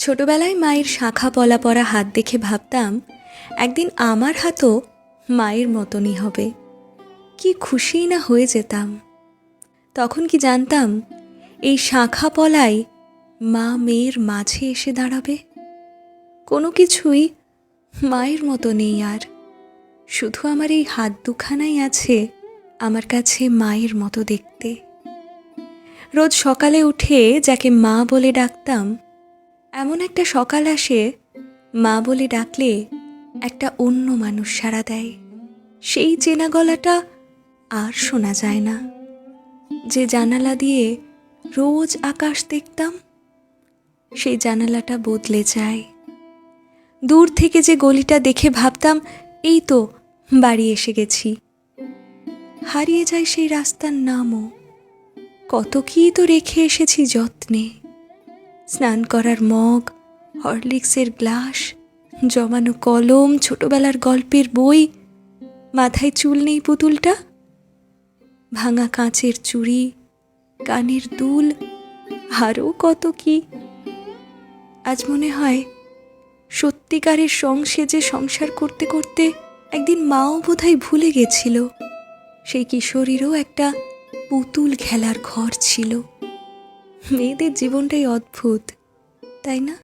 ছোটবেলায় মায়ের শাখা পলা পরা হাত দেখে ভাবতাম একদিন আমার হাতও মায়ের মতনই হবে। কি খুশিই না হয়ে যেতাম। তখন কি জানতাম এই শাখা পলাই মা মেয়ের মাঝে এসে দাঁড়াবে। কোনো কিছুই মায়ের মতো নেই আর, শুধু আমার এই হাত দুখানাই আছে আমার কাছে মায়ের মতো দেখতে। রোজ সকালে উঠে যাকে মা বলে ডাকতাম, এমন একটা সকাল আসে মা বলে ডাকলে একটা অন্য মানুষ সাড়া দেয়। সেই চেনা গলাটা আর শোনা যায় না। যে জানালা দিয়ে রোজ আকাশ দেখতাম, সেই জানালাটা বদলে যায়। দূর থেকে যে গলিটা দেখে ভাবতাম এই তো বাড়ি এসে গেছি, হারিয়ে যায় সেই রাস্তার নামও। কত কী তো রেখে এসেছি যত্নে, স্নান করার মগ, হরলিক্সের গ্লাস, জমানো কলম, ছোটবেলার গল্পের বই, মাথায় চুল নেই পুতুলটা, ভাঙা কাঁচের চুড়ি, কানের দুল, আরও কত কি। আজ মনে হয় সত্যিকারের সেজে সংসার করতে করতে একদিন মাও বোধহয় ভুলে গেছিল সেই কিশোরীরও একটা পুতুল খেলার ঘর ছিল। মেয়েদের জীবনটাই অদ্ভুত, তাই না?